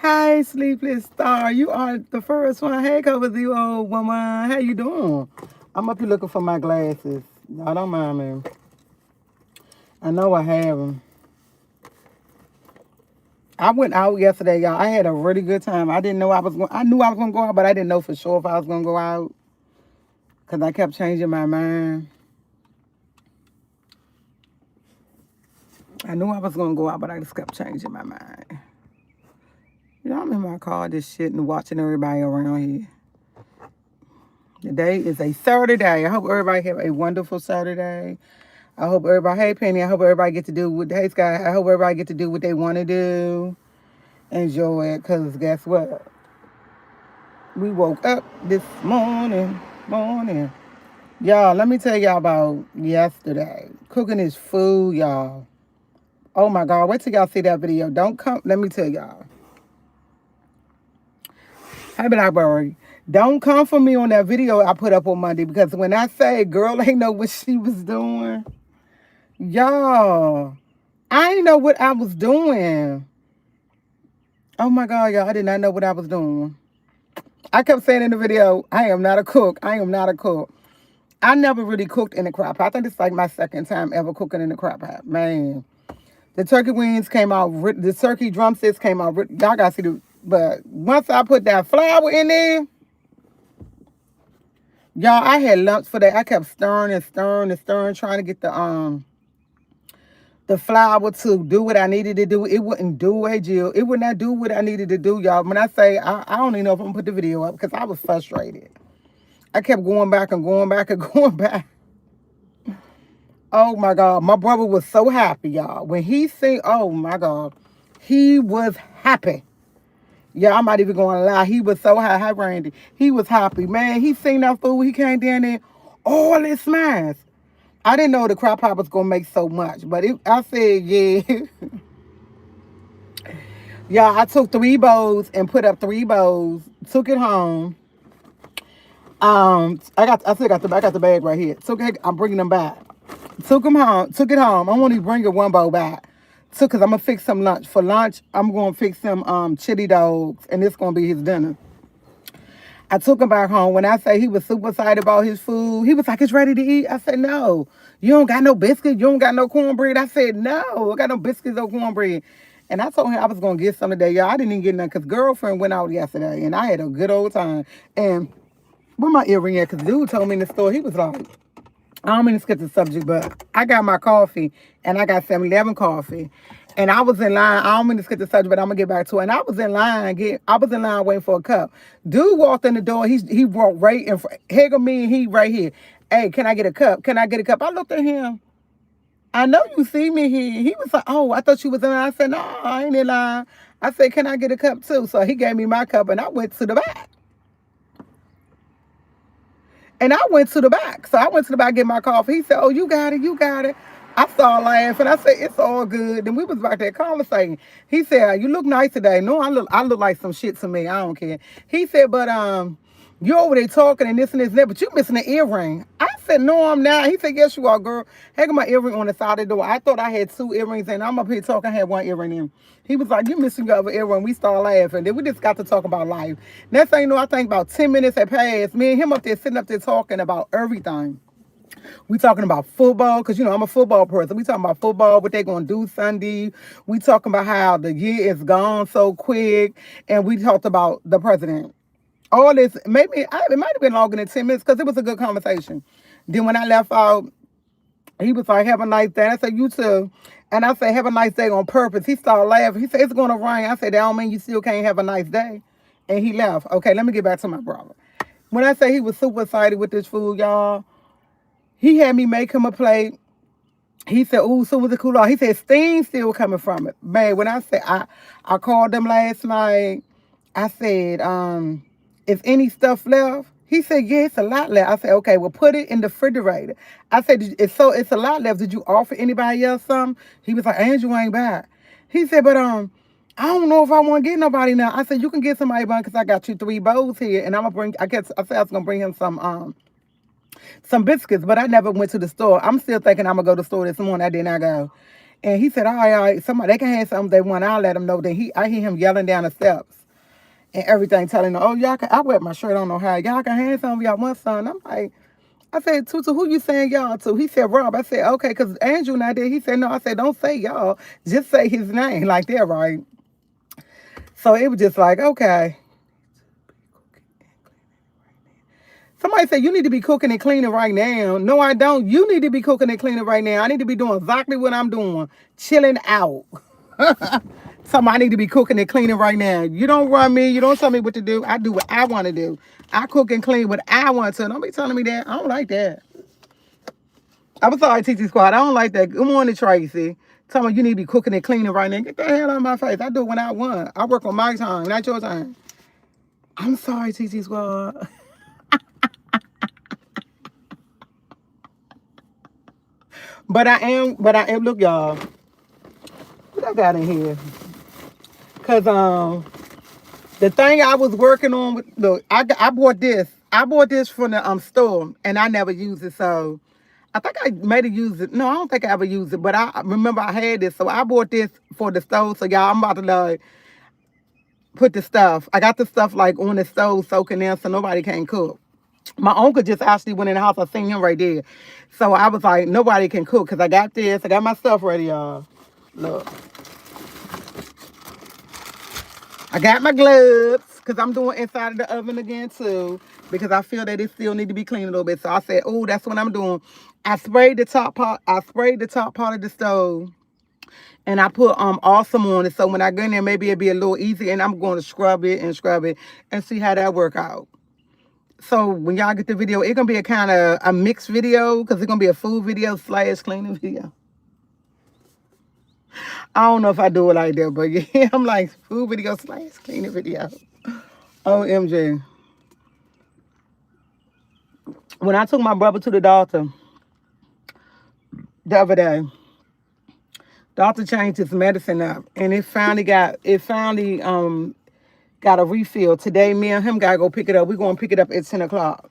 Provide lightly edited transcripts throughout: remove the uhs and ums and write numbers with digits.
Hey, sleepless star, you are the first one. Hey, cover you old woman. How you doing? I'm up here looking for my glasses. Y'all don't mind me. I know I have them. I went out yesterday, y'all. I had a really good time. I didn't know I was going. I knew I was gonna go out, but I didn't know for sure if I was gonna go out because I kept changing my mind. I knew I was gonna go out, but I just kept changing my mind. You know, I'm in my car just shitting, watching everybody around here. Today is a Saturday. I hope everybody have a wonderful Saturday. I hope everybody, hey Penny, I hope everybody get to do what, hey Sky, I hope everybody get to do what they want to do. Enjoy it, because guess what? We woke up this morning. Y'all, let me tell y'all about yesterday. Cooking this food, y'all. Oh my God, wait till y'all see that video. Don't come, let me tell y'all. Hey Blackberry, don't come for me on that video I put up on Monday, because when I say girl ain't know what she was doing, y'all, I ain't know what I was doing. Oh my God, y'all, I did not know what I was doing. I kept saying in the video, I am not a cook. I am not a cook. I never really cooked in the crock pot. I think it's like my second time ever cooking in the crock pot. Man, the turkey wings came out, the turkey drumsticks came out. Y'all got to see the, but once I put that flour in there, y'all, I had lumps for that. I kept stirring and stirring and stirring, trying to get the flour to do what I needed to do. It wouldn't do it, Jill. It would not do what I needed to do, y'all. When I say, I don't even know if I'm going to put the video up because I was frustrated. I kept going back and going back and going back. Oh, my God. My brother was so happy, y'all. When he seen, oh, my God. He was happy. Yeah, I'm not even going to lie. He was so happy. Hi, Randy. He was happy. Man, he seen that food. He came down there. All this smash. I didn't know the crock pot was going to make so much. But I said, yeah. Yeah, I took 3 bowls and put up 3 bowls. Took it home. I got the bag right here. I'm bringing them back. Took them home. Took it home. I'm only bringing 1 bowl back. Cause I'm gonna fix some lunch. For lunch, I'm gonna fix some chili dogs, and it's gonna be his dinner. I took him back home. When I say he was super excited about his food, he was like, "It's ready to eat." I said, "No, you don't got no biscuits. You don't got no cornbread." I said, "No, I got no biscuits or cornbread." And I told him I was gonna get some today. Y'all, I didn't even get none because girlfriend went out yesterday, and I had a good old time. And where my earring at? Because dude told me in the store, he was like, I don't mean to skip the subject, but I got my coffee and I got 7-Eleven coffee. And I was in line. I don't mean to skip the subject, but I'm gonna get back to it. And I was in line. I was in line waiting for a cup. Dude walked in the door. He walked right in front. Here go me and he right here. Hey, can I get a cup? Can I get a cup? I looked at him. I know you see me here. He was like, oh, I thought you was in line. I said, no, I ain't in line. I said, can I get a cup too? So he gave me my cup and I went to the back. And I went to the back. So I went to the back to get my coffee. He said, oh, you got it, you got it. I started laughing. I said, it's all good. Then we was back there conversating. He said, you look nice today. No, I look like some shit to me. I don't care. He said, but you over there talking and this and this and that, but you missing an earring. I said, no, I'm not. He said, yes, you are, girl. I got my earring on the side of the door. I thought I had 2 earrings and I'm up here talking. I had 1 earring in. He was like, you missing your other earring. We started laughing. Then we just got to talk about life. Next thing you know, I think about 10 minutes had passed. Me and him up there sitting up there talking about everything. We talking about football, because, you know, I'm a football person. We talking about football, what they going to do Sunday. We talking about how the year is gone so quick. And we talked about the president. All this, it might have been longer than 10 minutes because it was a good conversation. Then when I left out, he was like, have a nice day. And I said, you too. And I said, have a nice day on purpose. He started laughing. He said, it's going to rain. I said, that don't mean you still can't have a nice day. And he left. Okay, let me get back to my brother. When I say he was super excited with this food, y'all, he had me make him a plate. He said, ooh, so was it cool? He said, steam still coming from it. Man, when I said, I called them last night. I said, is any stuff left? He said, yeah, it's a lot left. I said, okay, well, put it in the refrigerator. I said, it's a lot left. Did you offer anybody else something? He was like, Andrew ain't back. He said, but I don't know if I want to get nobody now. I said, you can get somebody, because I got you 3 bowls here, and I'm gonna bring. I said I was gonna bring him some biscuits, but I never went to the store. I'm still thinking I'm gonna go to the store this morning. I did not go. And he said, all right, somebody they can have something they want. I'll let them know. Then I hear him yelling down the steps. and everything, telling her, oh, y'all can, I wear my shirt, I don't know how. Y'all can hand some of y'all one son. I'm like, I said, Tutu, who you saying y'all to? He said, Rob. I said, okay, because Andrew not there. He said, no. I said, don't say y'all. Just say his name like that, right? So it was just like, okay. Somebody said, you need to be cooking and cleaning right now. No, I don't. You need to be cooking and cleaning right now. I need to be doing exactly what I'm doing. Chilling out. Somebody need to be cooking and cleaning right now. You don't run me. You don't tell me what to do. I do what I want to do. I cook and clean what I want to. Don't be telling me that. I don't like that. I'm sorry, TT Squad. I don't like that. Good morning, Tracy. Tell me you need to be cooking and cleaning right now. Get the hell out of my face. I do it when I want. I work on my time, not your time. I'm sorry, TT Squad. But I am, look, y'all. What I got in here? Cause the thing I was working on with, look, I bought this. I bought this from the store and I never used it, so I think I made it use it. No, I don't think I ever used it, but I remember I had this, so I bought this for the stove. So y'all, I'm about to like put the stuff. I got the stuff like on the stove soaking in, so nobody can cook. My uncle just actually went in the house. I seen him right there, so I was like, nobody can cook because I got this. I got my stuff ready, y'all. Look, I got my gloves because I'm doing inside of the oven again too because I feel that it still need to be cleaned a little bit. So I said, oh, that's what I'm doing. I sprayed the top part. I sprayed the top part of the stove. And I put awesome on it. So when I go in there, maybe it'll be a little easy. And I'm going to scrub it and see how that work out. So when y'all get the video, it's going to be a kind of a mixed video because it's going to be a food video / cleaning video. I don't know if I do it like that, but yeah, I'm like food video / cleaning video. OMG. When I took my brother to the doctor the other day, doctor changed his medicine up and it finally got a refill. Today, me and him gotta go pick it up. We're gonna pick it up at 10 o'clock.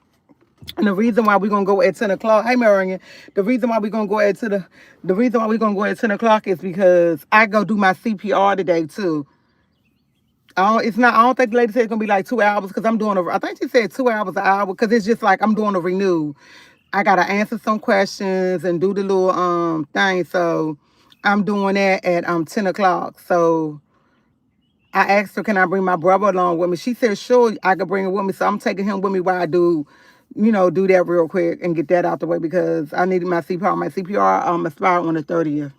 And the reason why we're gonna go at 10 o'clock, hey Marion, the reason why we're gonna go at the reason why we're gonna go at 10 o'clock is because I go do my CPR today too. I don't think the lady said it's gonna be like 2 hours because I think she said 2 hours an hour because it's just like I'm doing a renew. I gotta answer some questions and do the little thing. So I'm doing that at 10 o'clock. So I asked her, can I bring my brother along with me? She said, sure, I could bring him with me. So I'm taking him with me while I do that real quick and get that out the way because I needed my CPR. My CPR expired on the 30th.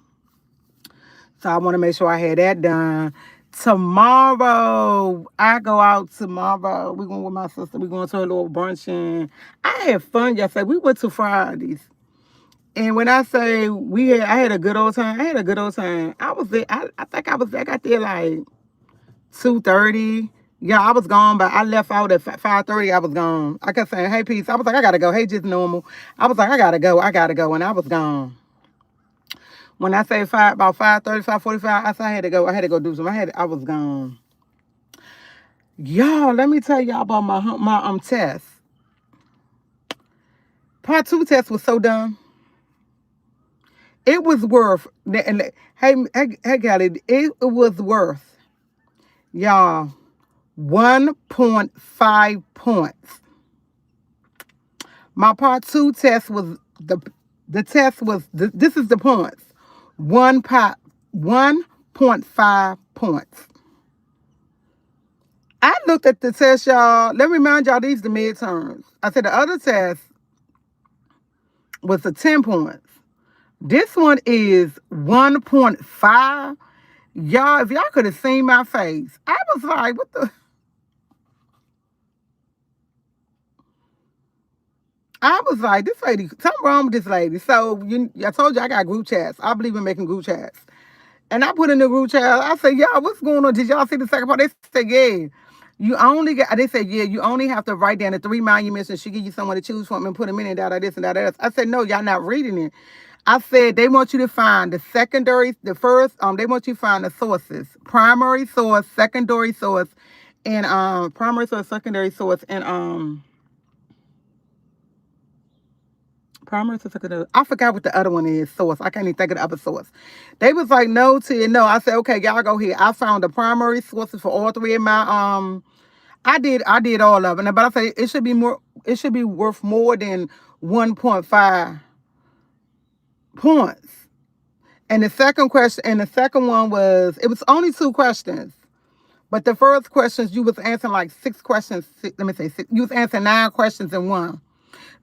So I want to make sure I had that done. Tomorrow, I go out tomorrow. We're going with my sister. We're going to a little brunch. And I had fun yesterday. We went to Fridays. And when I say I had a good old time. I had a good old time. I was there. I think I got there like 2:30. Yeah, I was gone, but I left out at 5:30. I was gone. I kept saying, hey, peace. I was like, I got to go. Hey, just normal. I was like, I got to go. And I was gone. When I say about 5:30, 5:45, I said I had to go. I had to go do something. I was gone. Y'all, let me tell y'all about my test. Part 2 test was so dumb. It was worth, and hey, Gally, it was worth, y'all, 1.5 points. My part 2 test was the test was this is the points. 1.5 points. I looked at the test, y'all. Let me remind y'all, these the midterms. I said the other test was the 10 points. This one is 1.5. Y'all, if y'all could have seen my face, I was like, what the? I was like, this lady, something wrong with this lady. So I told you I got group chats. I believe in making group chats. And I put in the group chat, I said, y'all, what's going on? Did y'all see the second part? They said, yeah. They said, yeah, you only have to write down the 3 monuments and she give you someone to choose from and put them in and that, this and that. I said, no, y'all not reading it. I said, they want you to find the they want you to find the sources, primary source, secondary source, and primary source, secondary source, and primary source, secondary. I forgot what the other one is, source. I can't even think of the other source. They was like, no, Tia, no. I said, okay, y'all go here. I found the primary sources for all 3 of my I did all of it. But I say it should be more. It should be worth more than 1.5 points. And the second one was, it was only two questions. But the first questions, you was answering like six questions. Let me say six. You was answering 9 questions in one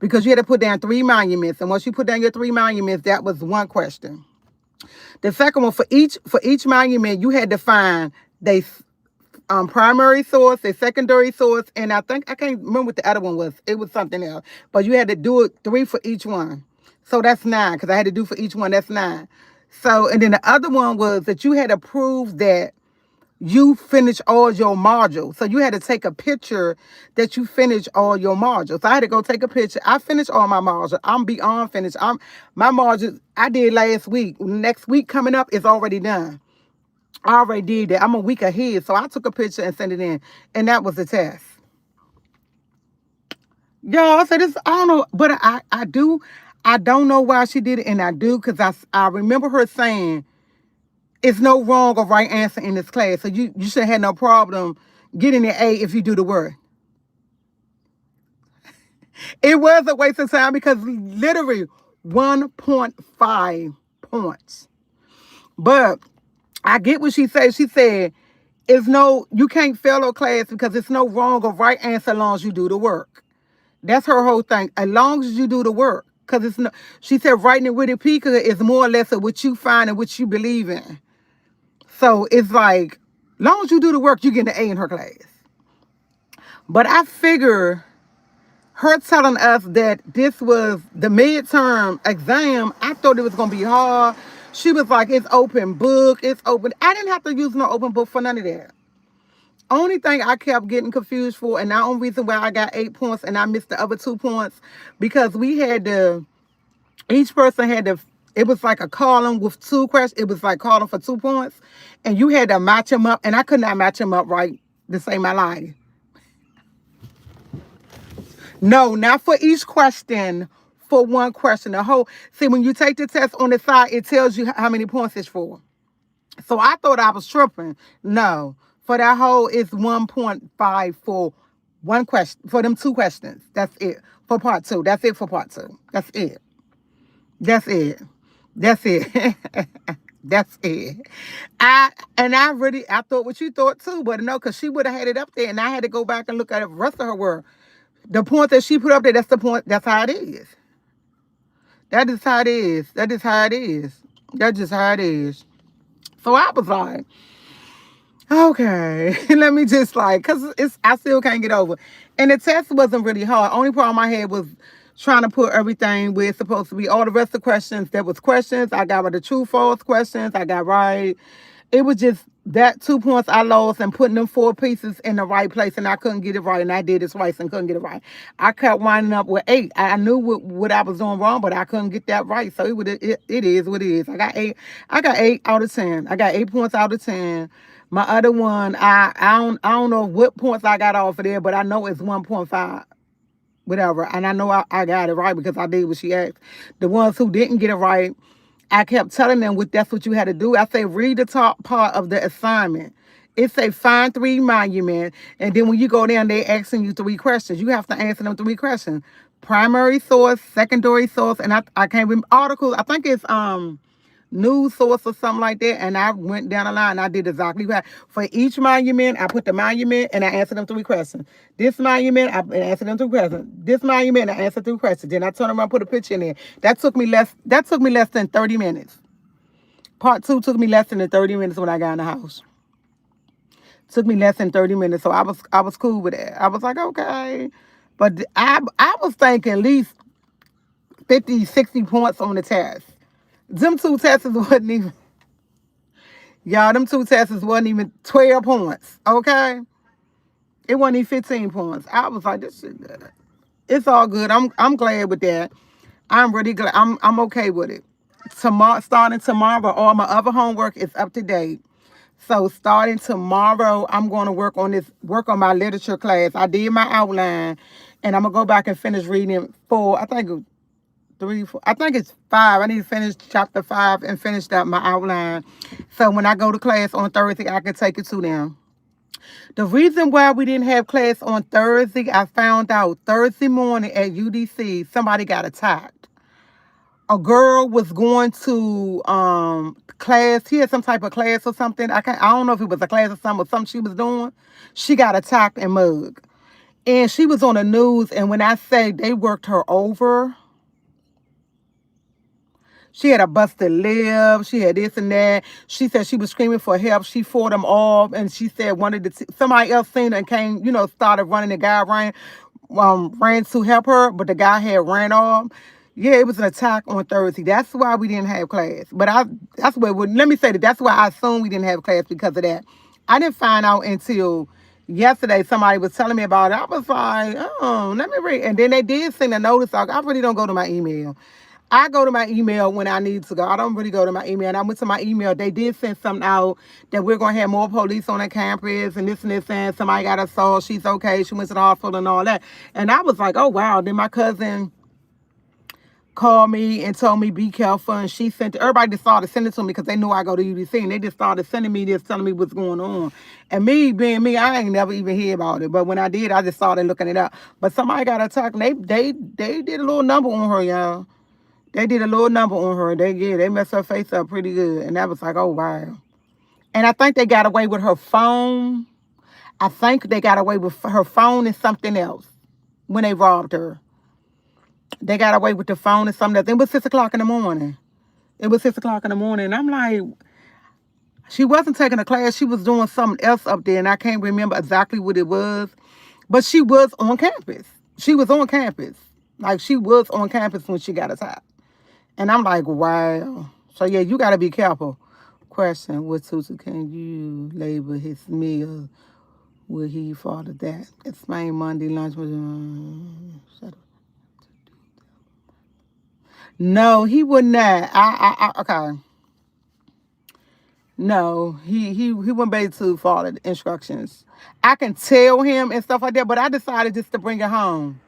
because you had to put down 3 monuments. And once you put down your 3 monuments, that was one question. The second one, for each monument, you had to find they primary source, a secondary source, and I can't remember what the other one was. It was something else, but you had to do it 3 for each one. So that's 9 because I had to do for each one. That's 9. So and then the other one was that you had to prove that you finished all your modules. So you had to take a picture that you finished all your modules. So I had to go take a picture. I finished all my modules. I'm beyond finished. My modules I did last week. Next week coming up is already done. I already did that. I'm a week ahead. So I took a picture and sent it in. And that was the test. Y'all, so this, I don't know, but I don't know why she did it, and I do, because I remember her saying, it's no wrong or right answer in this class, so you should have no problem getting an A if you do the work. It was a waste of time because literally 1.5 points. But I get what she said. She said, you can't fail a class because it's no wrong or right answer as long as you do the work. That's her whole thing. As long as you do the work. Because it's no, she said writing it with a P is more or less of what you find and what you believe in. So it's like, long as you do the work, you get an A in her class. But I figure her telling us that this was the midterm exam, I thought it was going to be hard. She was like, it's open book, it's open. I didn't have to use no open book for none of that. Only thing I kept getting confused for, and the only reason why I got 8 points and I missed the other 2 points, because each person had to, it was like a column with 2 questions. It was like column for 2 points, and you had to match them up, and I could not match them up right to save my life. No, not for each question, for one question. See, when you take the test on the side, it tells you how many points it's for. So I thought I was tripping. No, for that whole, it's 1.5 for one question, for them 2 questions. That's it. For part 2. That's it for part 2. That's it. That's it. That's it. That's it. I thought what you thought too, but no, because she would have had it up there and I had to go back and look at the rest of her work. The point that she put up there, that's the point. That's how it is. That is how it is. That is how it is. That's just how it is. So I was like, okay, let me just because I still can't get over. And the test wasn't really hard. Only problem I had was trying to put everything where it's supposed to be. All the rest of the questions, there was questions. I got the true, false questions. I got right. It was just that 2 points I lost and putting them 4 pieces in the right place, and I couldn't get it right, and I did it twice and couldn't get it right. I kept winding up with 8. I knew what I was doing wrong, but I couldn't get that right. So it is what it is. I got 8. I got 8 out of 10. I got 8 points out of 10. My other one, I don't know what points I got off of there, but I know it's 1.5. Whatever. And I know I got it right because I did what she asked. The ones who didn't get it right, I kept telling them that's what you had to do. I say, read the top part of the assignment. It say find 3 monuments. And then when you go down, they asking you 3 questions. You have to answer them 3 questions. Primary source, secondary source, and I can't remember articles. I think it's news source or something like that. And I went down the line and I did exactly that. For each monument, I put the monument and I answered them 3 questions. This monument, I answered them 3 questions. This monument, I answered 3 questions. Then I turned around and put a picture in there. That took me less than 30 minutes. Part 2 took me less than 30 minutes when I got in the house. Took me less than 30 minutes. So I was cool with that. I was like, okay. But I was thinking at least 50, 60 points on the test. Them 2 tests wasn't even, y'all, them 2 tests wasn't even 12 points, okay? It wasn't even 15 points. I was like, this shit good. It's all good. I'm glad with that. I'm really glad. I'm okay with it. Starting tomorrow, all my other homework is up to date. So starting tomorrow, I'm going to work on my literature class. I did my outline, and I'm going to go back and finish reading 4, I think 3, 4, I think it's 5. I need to finish chapter 5 and finish up my outline. So when I go to class on Thursday, I can take it to them. The reason why we didn't have class on Thursday, I found out Thursday morning at UDC, somebody got attacked. A girl was going to class. He had some type of class or something. I don't know if it was a class or something she was doing. She got attacked and mugged. And she was on the news, and when I say they worked her over, she had a busted lip. She had this and that. She said she was screaming for help. She fought them off, and she said somebody else seen her and came, started running. The guy ran to help her, but the guy had ran off. Yeah, it was an attack on Thursday. That's why we didn't have class. But let me say that that's why I assumed we didn't have class because of that. I didn't find out until yesterday. Somebody was telling me about it. I was like, oh, let me read. And then they did send a notice out. I really don't go to my email. I go to my email when I need to go. I don't really go to my email. And I went to my email. They did send something out that we're going to have more police on the campus and this, and somebody got assaulted. She's okay. She went to the hospital and all that. And I was like, oh, wow. Then my cousin called me and told me be careful, and she sent everybody just started sending it to me because they knew I go to UDC, and they just started sending me this, telling me what's going on. And me being me, I ain't never even hear about it, but when I did, I just started looking it up. But somebody got attacked, and they did a little number on her, y'all. They did a little number on her. They messed her face up pretty good, and that was like, oh wow. And I think they got away with her phone. I think they got away with her phone and something else when they robbed her. They got away with the phone and something else. It was 6 o'clock in the morning. It was 6 o'clock in the morning. And I'm like, she wasn't taking a class. She was doing something else up there. And I can't remember exactly what it was. But she was on campus. She was on campus. Like, she was on campus when she got attacked. And I'm like, wow. So, yeah, you got to be careful. Question, what tutor can you label his meal? Will he follow that? Explain Monday lunch. Shut up. No, he would not. Okay. No, he wouldn't be able to follow the instructions. I can tell him and stuff like that, but I decided just to bring it home.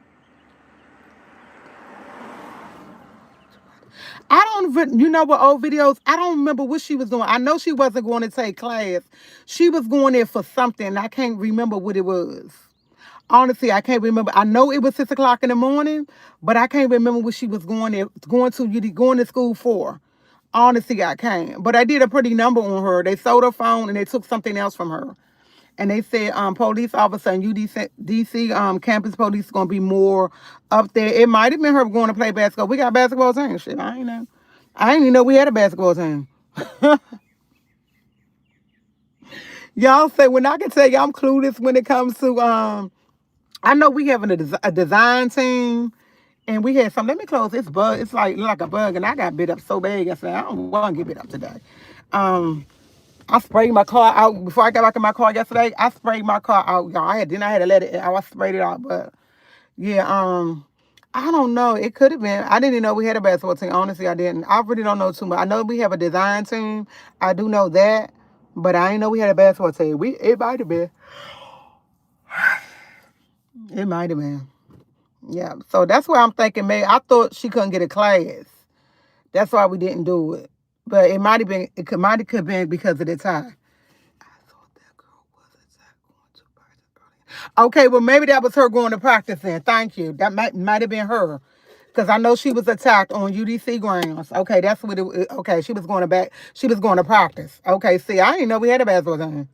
I don't, what old videos, I don't remember what she was doing. I know she wasn't going to take class. She was going there for something. I can't remember what it was. Honestly, I can't remember. I know it was 6 o'clock in the morning, but I can't remember what she was going to school for. Honestly, I can't. But I did a pretty number on her. They sold her phone and they took something else from her. And they said police officer and UDC campus police is going to be more up there. It might have been her going to play basketball. We got a basketball team. Shit, I ain't know. I didn't even know we had a basketball team. Y'all say, when I can tell you I'm clueless when it comes to, I know we having a design team. And we had some, let me close this bug. It's like a bug, and I got bit up so bad yesterday. I don't want to get bit up today. I sprayed my car out before I got back in my car yesterday. I sprayed my car out, y'all. I had to let it out. I sprayed it out, but yeah, I don't know. It could have been. I didn't even know we had a basketball team. Honestly, I didn't. I really don't know too much. I know we have a design team. I do know that, but I didn't know we had a basketball team. It might have been. It might have been. Yeah. So that's why I'm thinking maybe I thought she couldn't get a class. That's why we didn't do it. But it might have been. Might have been because of the time. I thought that girl was going to practice earlier. Okay, well maybe that was her going to practice then. Thank you. That might have been her. Because I know she was attacked on UDC grounds. Okay, that's what it. Okay, she was going to She was going to practice. Okay, see, I didn't know we had a basketball team.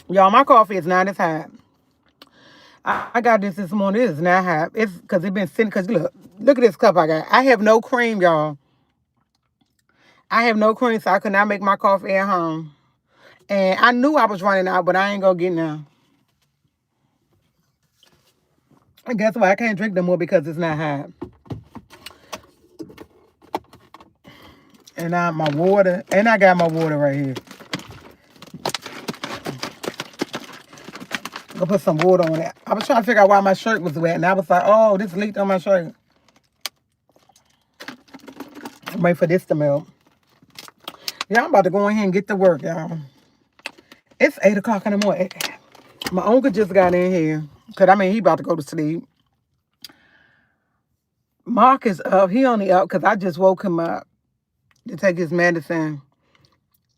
Y'all, my coffee is not as hot. I got this morning. It is not hot. It's because it's been sitting. Because look at this cup I got. I have no cream, y'all. I have no cream, so I could not make my coffee at home. And I knew I was running out, but I ain't gonna get now. And guess what? I can't drink no more because it's not hot. And my water, and I got my water right here. Go put some water on it. I was trying to figure out why my shirt was wet, and I was like, oh, this leaked on my shirt. I'm waiting for this to melt. Yeah, I'm about to go in here and get to work, y'all. It's 8 o'clock in the morning. My uncle just got in here. Because, he about to go to sleep. Mark is up. He only up because I just woke him up to take his medicine.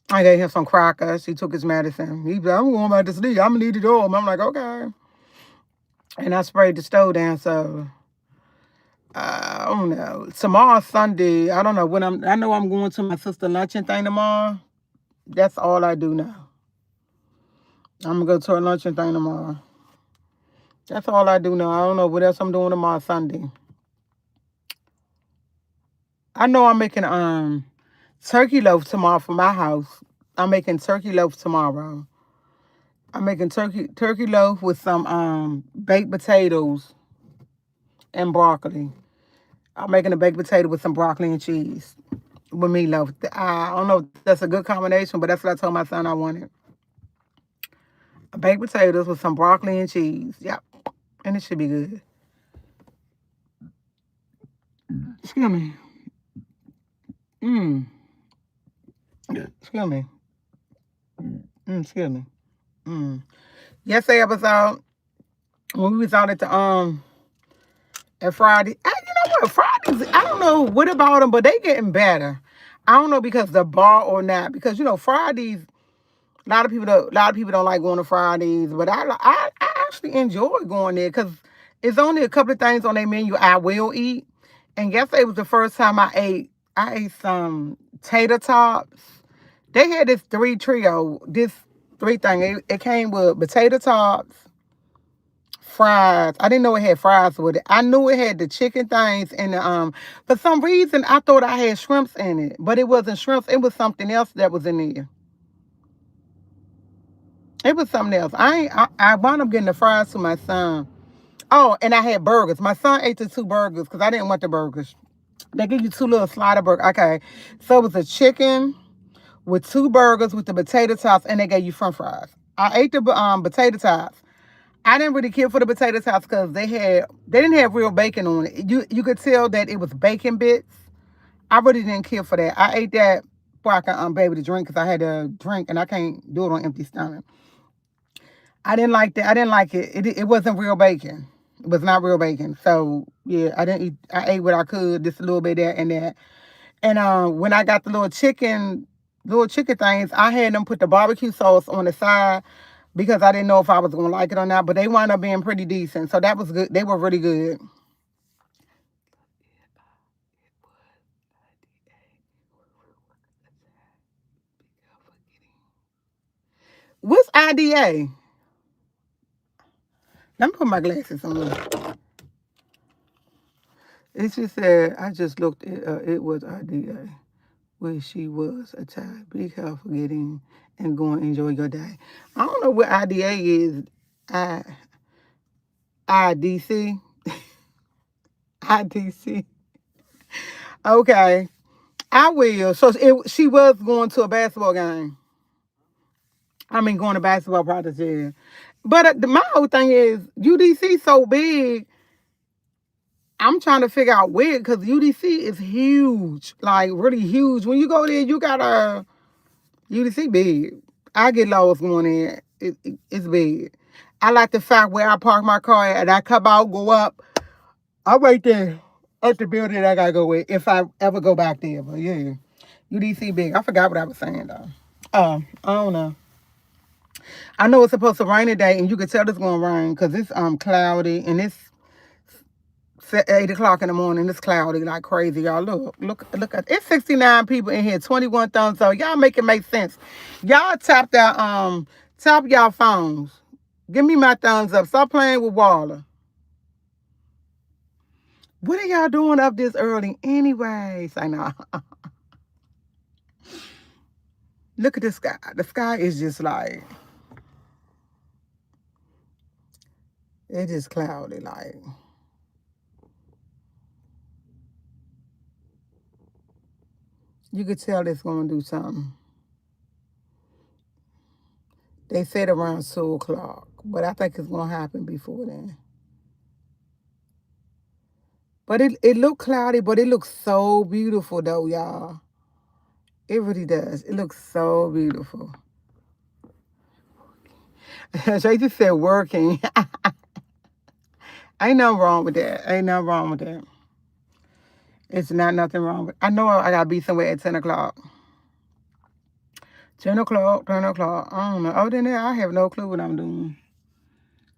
I gave him some crackers. He took his medicine. He said, I'm going back to sleep. I'm going to leave the door. I'm like, okay. And I sprayed the stove down. So, I don't know. Tomorrow, Sunday, I don't know when I know I'm going to my sister luncheon thing tomorrow. That's all I do now. I'm going to go to her luncheon thing tomorrow. That's all I do now. I don't know what else I'm doing tomorrow, Sunday. I know I'm making turkey loaf tomorrow for my house. I'm making turkey loaf tomorrow. I'm making turkey loaf with some baked potatoes and broccoli. I'm making a baked potato with some broccoli and cheese with meatloaf. I don't know if that's a good combination, but that's what I told my son I wanted. Baked potatoes with some broccoli and cheese. Yep. And it should be good. Excuse me. Mmm. Excuse me. Excuse me. Yesterday I was out when we was out at Friday. You know what? Fridays, I don't know what about them, but they getting better. I don't know because the bar or not. Because Fridays, a lot of people don't like going to Fridays, but I actually enjoy going there because it's only a couple of things on their menu I will eat. And yesterday was the first time I ate some tater tots. They had this three thing. It came with potato tots, fries. I didn't know it had fries with it. I knew it had the chicken things and for some reason I thought I had shrimps in it, but it wasn't shrimps. It was something else that was in there. It was something else. I wound up getting the fries to my son. Oh, and I had burgers. My son ate the two burgers because I didn't want the burgers. They give you two little slider burgers. Okay. So it was a chicken with two burgers with the potato tots, and they gave you french fries. I ate the potato tots. I didn't really care for the potato tots because they didn't have real bacon on it. You could tell that it was bacon bits. I really didn't care for that. I ate that before I could be able to drink because I had to drink and I can't do it on empty stomach. I didn't like that. I didn't like it. It wasn't real bacon. It was not real bacon. So yeah, I didn't eat. I ate what I could, just a little bit there and that. And when I got the little chicken things, I had them put the barbecue sauce on the side because I didn't know if I was gonna like it or not. But they wound up being pretty decent, so that was good. They were really good. What's IDA? Let me put my glasses on. It just said I just looked. It was IDA. Where she was attacked. Be careful getting and going enjoy your day. I don't know what IDA is. I IDC. IDC. Okay. I will. So she was going to a basketball game. I mean, going to basketball practice, yeah. But my whole thing is UDC so big. I'm trying to figure out where because UDC is huge, like really huge. When you go there, you gotta UDC big. I get lost going in. It's big. I like the fact where I park my car and I come out, go up. I'm right there at the building I gotta go with if I ever go back there. But yeah, UDC big. I forgot what I was saying though. I don't know. I know it's supposed to rain today, and you can tell it's gonna rain because it's cloudy and it's 8 o'clock in the morning. It's cloudy like crazy, y'all. Look at it's 69 people in here, 21 thumbs up. Y'all make it make sense. Y'all tap y'all phones. Give me my thumbs up. Stop playing with Waller. What are y'all doing up this early anyway? Say no. Look at the sky. The sky is just like it's just cloudy, like. You could tell it's gonna do something. They said around 2 o'clock, but I think it's gonna happen before then. But it looked cloudy, but it looks so beautiful though, y'all. It really does. It looks so beautiful. Tracy said working. Ain't nothing wrong with that. Ain't nothing wrong with that. It's not nothing wrong with I know I gotta be somewhere at 10 o'clock. 10 o'clock, 10 o'clock. I don't know. Other than that, I have no clue what I'm doing.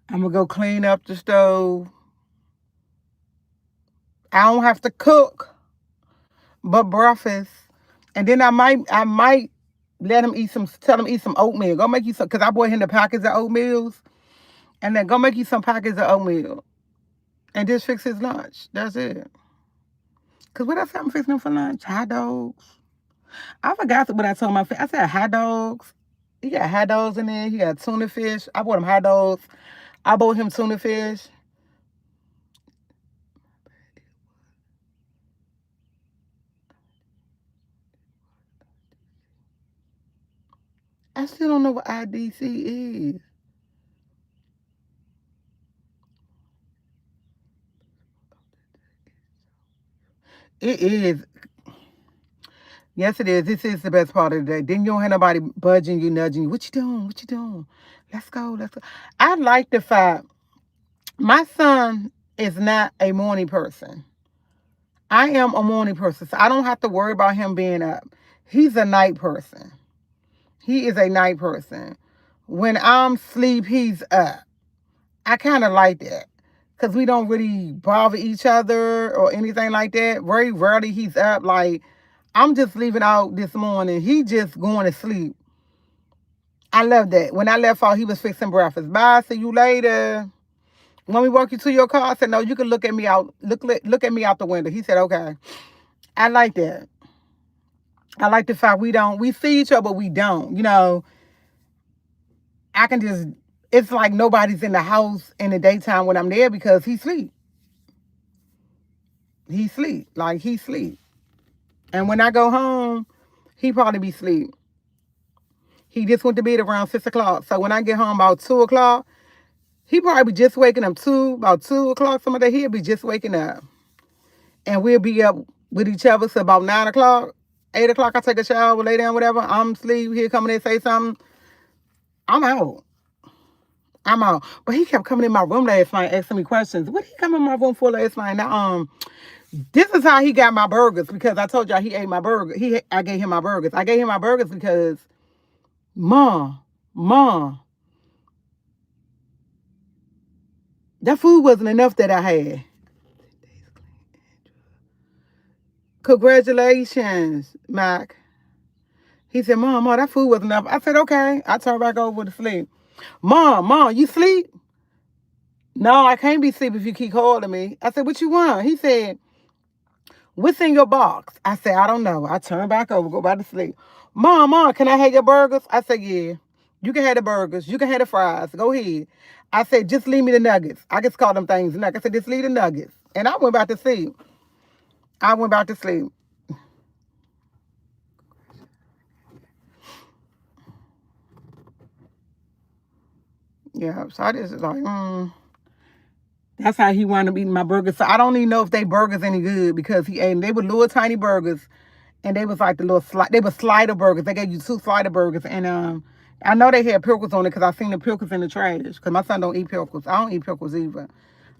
I'm gonna go clean up the stove. I don't have to cook but breakfast. And then I might let him eat some, tell him eat some oatmeal. Go make you some, because I bought him the packets of oatmeals. And then go make you some packets of oatmeal. And just fix his lunch. That's it. Because what else I'm fixing him for lunch? Hot dogs. I forgot what I told my friend. I said hot dogs. He got hot dogs in there. He got tuna fish. I bought him hot dogs. I bought him tuna fish. I still don't know what IDC is. It is. Yes, it is. This is the best part of the day. Then you don't have nobody budging you, nudging you. What you doing? What you doing? Let's go. Let's go. I like the fact my son is not a morning person. I am a morning person, so I don't have to worry about him being up. He's a night person. He is a night person. When I'm asleep, he's up. I kind of like that because we don't really bother each other or anything like that. Very rarely he's up. Like, I'm just leaving out this morning. He just going to sleep. I love that. When I left out, he was fixing breakfast. Bye, see you later. When we walk you to your car, I said, no, you can look at me out. Look at me out the window. He said, okay. I like that. I like the fact we see each other, but we don't. I can just, it's like nobody's in the house in the daytime when I'm there because he sleep. He sleep. Like, he sleep. And when I go home, he probably be sleep. He just went to bed around 6 o'clock. So when I get home about 2 o'clock, he probably be just waking up about 2 o'clock. Some of that he'll be just waking up. And we'll be up with each other till about 9 o'clock. 8 o'clock, I take a shower, lay down, whatever. I'm asleep. He'll come in and say something. I'm out. I'm out. But he kept coming in my room last night asking me questions. What did he come in my room for last night? Now, this is how he got my burgers, because I told y'all he ate my burger. I gave him my burgers. I gave him my burgers because, Mom, that food wasn't enough that I had. Congratulations, Mac. He said, Mom, that food wasn't enough. I said, okay. I turned back over to sleep. Mom, you sleep? No, I can't be asleep if you keep calling me. I said, what you want? He said, what's in your box? I said, I don't know. I turned back over, go back to sleep. Mom, can I have your burgers? I said, yeah. You can have the burgers. You can have the fries. Go ahead. I said, just leave me the nuggets. I just call them things nuggets. I said, just leave the nuggets. And I went back to sleep. Yeah, so I just like, That's how he wound up eating my burgers. So I don't even know if they burgers any good because he ate. They were little tiny burgers, and they was like the little they were slider burgers. They gave you 2 slider burgers, and I know they had pickles on it because I seen the pickles in the trash. Because my son don't eat pickles. I don't eat pickles either,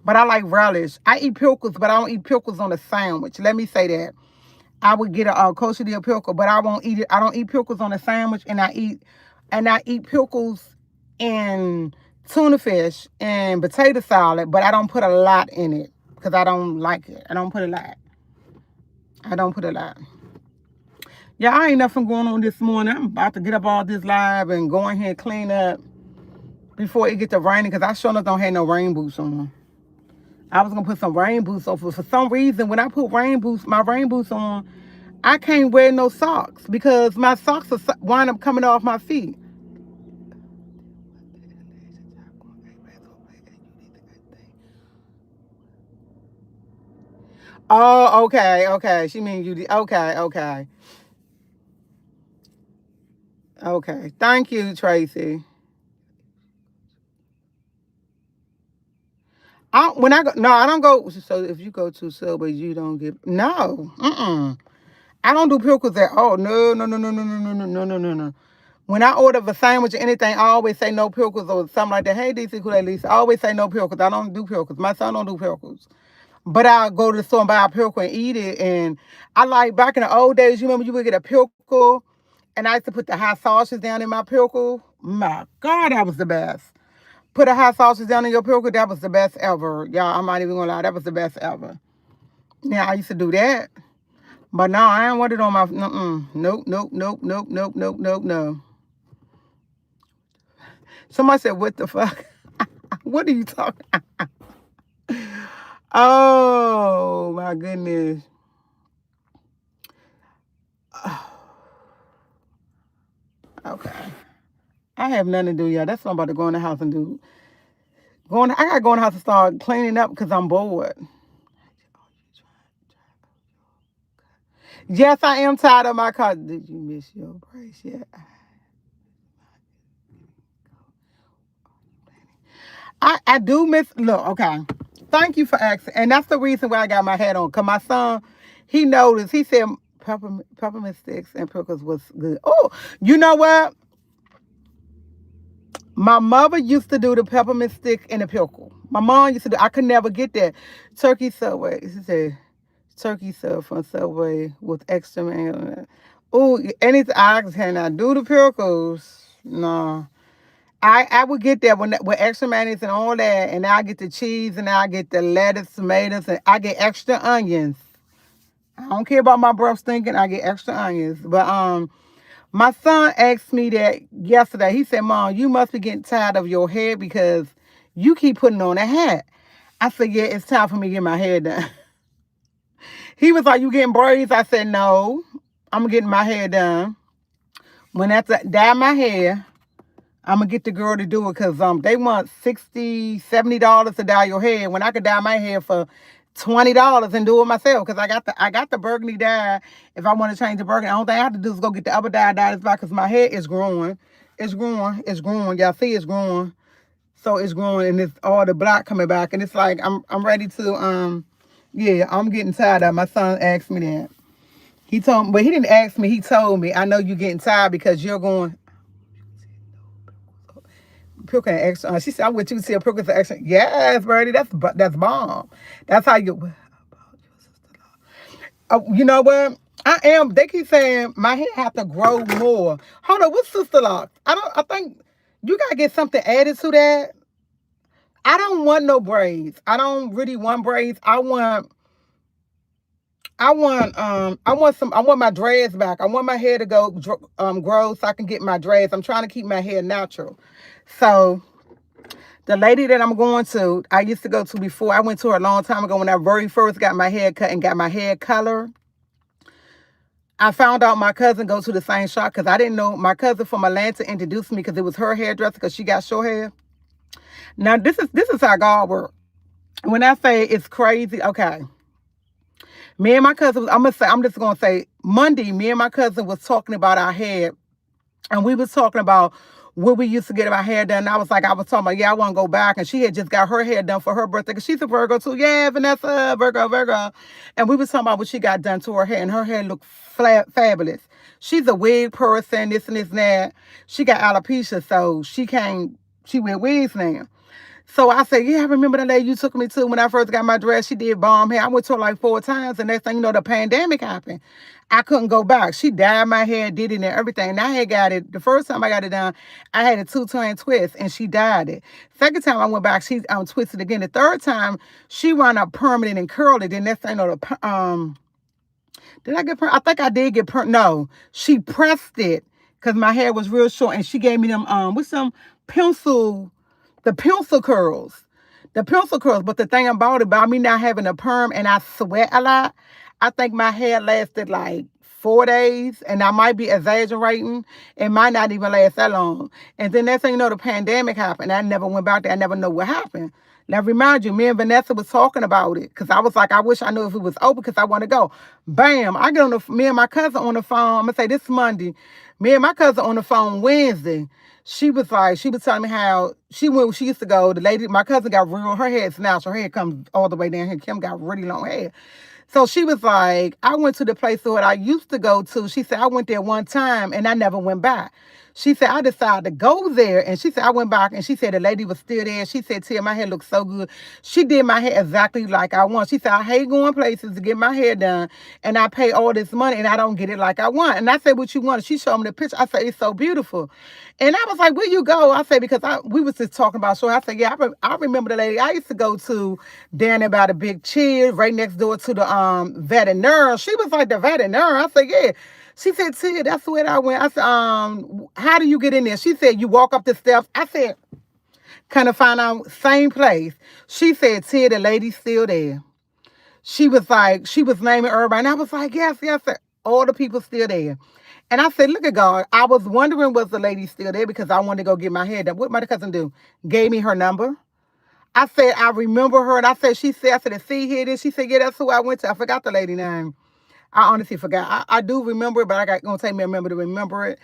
but I like relish. I eat pickles, but I don't eat pickles on a sandwich. Let me say that. I would get a kosher deal pickle, but I won't eat it. I don't eat pickles on a sandwich, and I eat pickles in tuna fish and potato salad, but I don't put a lot in it because I don't like it. I don't put a lot. Yeah, I ain't nothing going on this morning. I'm about to get up all this live and go in here and clean up before it get to raining because I sure enough don't have no rain boots on. I was gonna put some rain boots on. For some reason, when I put my rain boots on, I can't wear no socks because my socks are wind up coming off my feet. Oh, okay. She mean you. Okay. Okay. Thank you, Tracy. When I go, no, I don't go. So if you go to Subway, you don't get no. I don't do pickles at all. No. When I order a sandwich or anything, I always say no pickles or something like that. Hey, DC Kool-Aid Lisa, I always say no pickles. I don't do pickles. My son don't do pickles. But I'll go to the store and buy a pickle and eat it. And I like back in the old days, you remember you would get a pickle And I used to put the hot sauces down in my pickle. My God, that was the best. Put a hot sauces down in your pickle. That was the best ever. Y'all, I'm not even gonna lie. That was the best ever. Now, I used to do that. But no, I ain't want it on my, nope, nope, nope, nope, nope, nope, nope, no. Somebody said, what the fuck? What are you talking about? Oh, my goodness. Okay. I have nothing to do, y'all. That's what I'm about to go in the house and do. I gotta go in the house and start cleaning up because I'm bored. Yes, I am tired of my car. Did you miss your brace yet? I do miss. Look, okay. Thank you for asking, and that's the reason why I got my hat on. Cause my son, he noticed. He said peppermint sticks and pickles was good. Oh, you know what? My mother used to do the peppermint stick and the pickle. My mom used to do. I could never get that turkey Subway. She said turkey sub from Subway with extra man. Oh, anything I cannot do the pickles. No. I would get that with extra mayonnaise and all that, and I get the cheese and I get the lettuce, tomatoes, and I get extra onions. I don't care about my breath stinking. I get extra onions. But my son asked me that yesterday. He said, "Mom, you must be getting tired of your hair because you keep putting on a hat." I said, "Yeah, it's time for me to get my hair done." He was like, "You getting braids?" I said, "No, I'm getting my hair done. When I dye my hair, I'm gonna get the girl to do it because they want $60, $70 to dye your hair when I could dye my hair for $20 and do it myself because I got the burgundy dye. If I want to change the burgundy, the only thing I have to do is go get the other dye this back because my hair is growing. It's growing. It's growing. Y'all see it's growing. So it's growing and it's all the black coming back. And it's like I'm ready to yeah, I'm getting tired of it. My son asked me that. He told me, but he didn't ask me, he told me, I know you're getting tired because you're going pickle and extra. She said, I went to see a pickle and extra. Yes, Birdie, that's bomb. That's how you. You know what? I am. They keep saying my hair have to grow more. Hold on, what's sister lock? I don't. I think you gotta get something added to that. I don't want no braids. I don't really want braids. I want my dreads back. I want my hair to go grow so I can get my dreads. I'm trying to keep my hair natural. So the lady that I'm going to, I used to go to before. I went to her a long time ago when I very first got my hair cut and got my hair color. I found out my cousin goes to the same shop because I didn't know. My cousin from Atlanta introduced me because it was her hairdresser because she got short hair. Now this is how God works. When I say it's crazy, okay. Me and my cousin, I'm just gonna say Monday, me and my cousin was talking about our hair, and we was talking about where we used to get our hair done. And I was talking about, yeah, I want to go back. And she had just got her hair done for her birthday because she's a Virgo too. Yeah, Vanessa, Virgo. And we was talking about what she got done to her hair, and her hair looked fabulous. She's a wig person, this and this and that. She got alopecia, so she wear wigs now. So I said, yeah, I remember the lady you took me to when I first got my dress. She did bomb hair. I went to her like 4 times. And next thing you know, the pandemic happened. I couldn't go back. She dyed my hair, did it and everything. And I had got it. The first time I got it done, I had a 2-tone twist and she dyed it. Second time I went back, she twisted again. The third time, she wound up permanent and curled it. Then next thing you know, did I get permanent? I think I did get permanent. No, she pressed it because my hair was real short. And she gave me them, with some pencil curls. The pencil curls. But the thing about me not having a perm and I sweat a lot, I think my hair lasted like 4 days. And I might be exaggerating. It might not even last that long. And then next thing you know, the pandemic happened. I never went back there. I never know what happened. Now, remind you, me and Vanessa was talking about it. Because I was like, I wish I knew if it was open because I want to go. Bam. I get me and my cousin on the phone. I'm going to say this Monday. Me and my cousin on the phone Wednesday. She was telling me how she used to go. The lady, my cousin got her hair is natural. Her hair comes all the way down here. Kim got really long hair. So she was like, I went to the place that I used to go to. She said, I went there one time and I never went back. She said, I decided to go there. And she said, I went back and she said the lady was still there. She said, Tia, my hair looks so good. She did my hair exactly like I want. She said, I hate going places to get my hair done and I pay all this money and I don't get it like I want. And I said, what you want? She showed me the picture. I said, it's so beautiful. And I was like, where you go? I said, because we was just talking about show. I said, yeah, I remember the lady I used to go to down there by the big cheers, right next door to the veterinarian. She was like, the veterinarian? I said, yeah. She said, Tia, that's where I went. I said, how do you get in there? She said, you walk up the steps. I said, kind of find out, same place. She said, Tia, the lady's still there. She was like, she was naming everybody. And I was like, yes, yes, sir. All the people still there. And I said, look at God. I was wondering, was the lady still there? Because I wanted to go get my hair done. What my cousin do? Gave me her number. I said, I remember her. And I said, I said, see here it is. She said, yeah, that's who I went to. I forgot the lady name. I honestly forgot. I do remember it, but gonna take me a minute to remember it.